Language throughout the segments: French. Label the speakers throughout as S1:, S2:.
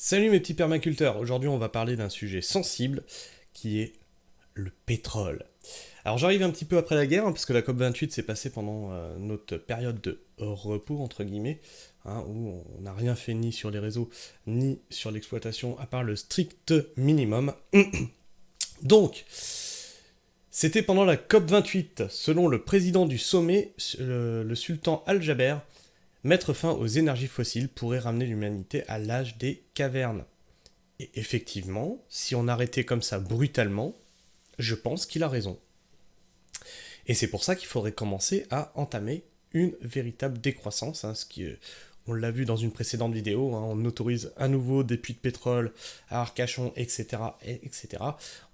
S1: Salut mes petits permaculteurs, aujourd'hui on va parler d'un sujet sensible qui est le pétrole. Alors j'arrive un petit peu après la guerre, parce que la COP28 s'est passée pendant notre période de repos, entre guillemets, où on n'a rien fait ni sur les réseaux, ni sur l'exploitation, à part le strict minimum. Donc, c'était pendant la COP28, selon le président du sommet, le sultan Al-Jaber, mettre fin aux énergies fossiles pourrait ramener l'humanité à l'âge des cavernes. Et effectivement, si on arrêtait comme ça brutalement, je pense qu'il a raison. Et c'est pour ça qu'il faudrait commencer à entamer une véritable décroissance, on l'a vu dans une précédente vidéo, on autorise à nouveau des puits de pétrole à Arcachon, etc., etc.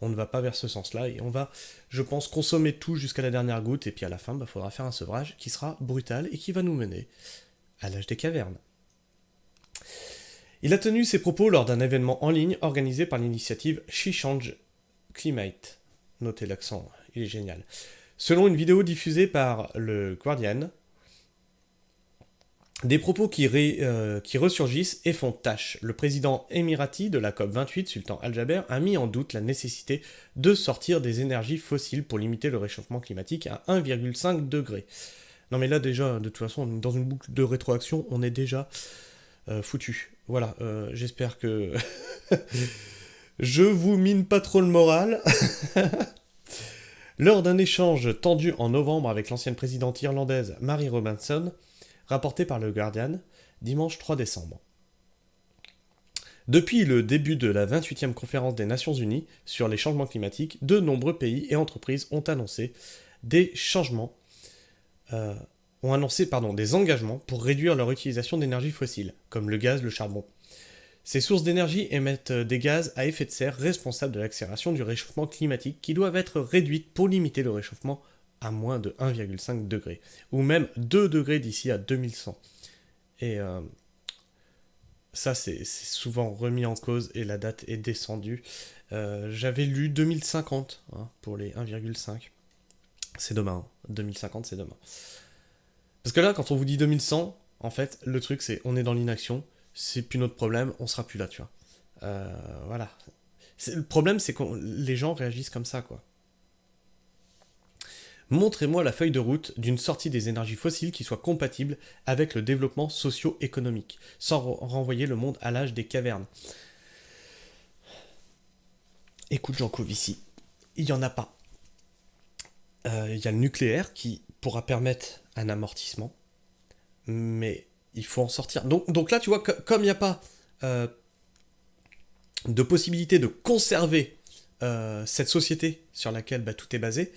S1: On ne va pas vers ce sens-là et on va, je pense, consommer tout jusqu'à la dernière goutte et puis à la fin, faudra faire un sevrage qui sera brutal et qui va nous mener à l'âge des cavernes. Il a tenu ses propos lors d'un événement en ligne organisé par l'initiative She Change Climate. Notez l'accent, il est génial. Selon une vidéo diffusée par le Guardian, des propos qui ressurgissent et font tâche. Le président émirati de la COP28, Sultan Al-Jaber, a mis en doute la nécessité de sortir des énergies fossiles pour limiter le réchauffement climatique à 1,5 degré. Non mais là déjà, de toute façon, dans une boucle de rétroaction, on est déjà foutu. Voilà, j'espère que je vous mine pas trop le moral. Lors d'un échange tendu en novembre avec l'ancienne présidente irlandaise Mary Robinson, rapporté par le Guardian, dimanche 3 décembre. Depuis le début de la 28e conférence des Nations Unies sur les changements climatiques, de nombreux pays et entreprises ont annoncé des des engagements pour réduire leur utilisation d'énergie fossile, comme le gaz, le charbon. Ces sources d'énergie émettent des gaz à effet de serre responsables de l'accélération du réchauffement climatique qui doivent être réduites pour limiter le réchauffement à moins de 1,5 degré, ou même 2 degrés d'ici à 2100. Et ça, c'est souvent remis en cause et la date est descendue. J'avais lu 2050 pour les 1,5. C'est demain. 2050, c'est demain. Parce que là, quand on vous dit 2100, en fait, le truc, c'est on est dans l'inaction, c'est plus notre problème, on sera plus là, tu vois. Voilà. Le problème, c'est que les gens réagissent comme ça, quoi. Montrez-moi la feuille de route d'une sortie des énergies fossiles qui soit compatible avec le développement socio-économique, sans renvoyer le monde à l'âge des cavernes. Écoute, Jean Covici, il n'y en a pas. Il y a le nucléaire qui pourra permettre un amortissement, mais il faut en sortir. Donc là, tu vois, comme il n'y a pas de possibilité de conserver cette société sur laquelle tout est basé,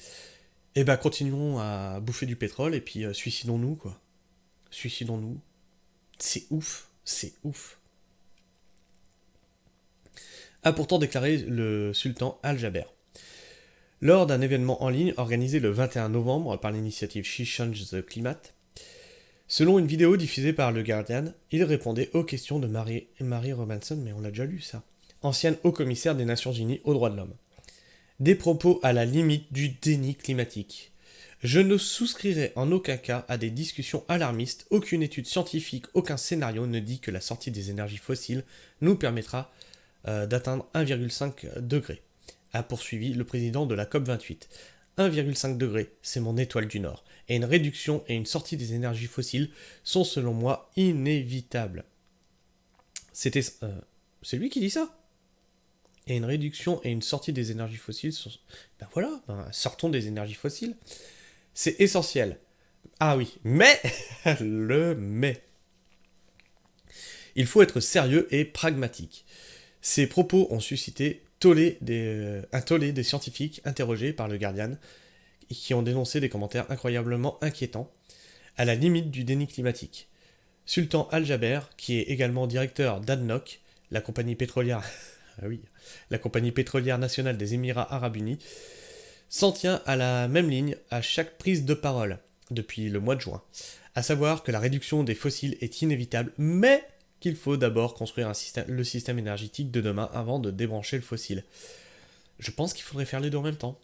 S1: et continuons à bouffer du pétrole et puis suicidons-nous, quoi. Suicidons-nous. C'est ouf, c'est ouf. A pourtant déclaré le sultan Al-Jaber. Lors d'un événement en ligne organisé le 21 novembre par l'initiative She Change the Climate, selon une vidéo diffusée par le Guardian, il répondait aux questions de Mary Robinson, mais on l'a déjà lu ça, ancienne haut-commissaire des Nations Unies aux droits de l'homme. Des propos à la limite du déni climatique. Je ne souscrirai en aucun cas à des discussions alarmistes, aucune étude scientifique, aucun scénario ne dit que la sortie des énergies fossiles nous permettra d'atteindre 1,5 degré, a poursuivi le président de la COP28. 1,5 degré, c'est mon étoile du Nord, et une réduction et une sortie des énergies fossiles sont selon moi inévitables. C'est lui qui dit ça. Et une réduction et une sortie des énergies fossiles sont... sortons des énergies fossiles. C'est essentiel. Ah oui, mais, le mais. Il faut être sérieux et pragmatique. Ces propos ont suscité un tollé des scientifiques interrogés par le Guardian qui ont dénoncé des commentaires incroyablement inquiétants, à la limite du déni climatique. Sultan Al-Jaber, qui est également directeur d'ADNOC, la compagnie pétrolière, la compagnie pétrolière nationale des Émirats Arabes Unis, s'en tient à la même ligne à chaque prise de parole depuis le mois de juin, à savoir que la réduction des fossiles est inévitable, mais qu'il faut d'abord construire le système énergétique de demain avant de débrancher le fossile. Je pense qu'il faudrait faire les deux en même temps.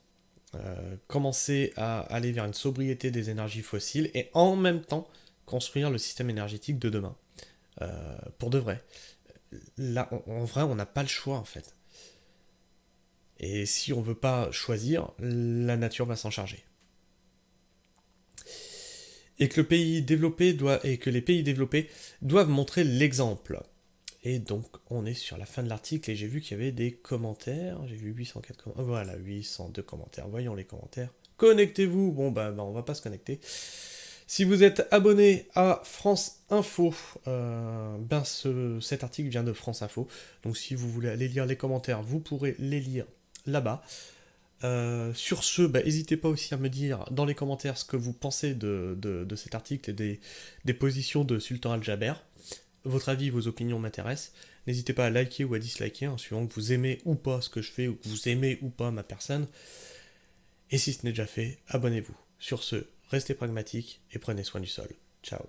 S1: Commencer à aller vers une sobriété des énergies fossiles et en même temps construire le système énergétique de demain. Pour de vrai. là, en vrai, on n'a pas le choix, en fait. Et si on veut pas choisir, la nature va s'en charger. Et que les pays développés doivent montrer l'exemple. Et donc, on est sur la fin de l'article et j'ai vu qu'il y avait des commentaires. J'ai vu 804 commentaires. Voilà, 802 commentaires. Voyons les commentaires. Connectez-vous. Bon, bah, on va pas se connecter. Si vous êtes abonné à France Info, cet article vient de France Info. Donc, si vous voulez aller lire les commentaires, vous pourrez les lire là-bas. Sur ce, n'hésitez pas aussi à me dire dans les commentaires ce que vous pensez de cet article et des positions de Sultan Al-Jaber. Votre avis, vos opinions m'intéressent. N'hésitez pas à liker ou à disliker, en suivant que vous aimez ou pas ce que je fais, ou que vous aimez ou pas ma personne. Et si ce n'est déjà fait, abonnez-vous. Sur ce, restez pragmatiques et prenez soin du sol. Ciao.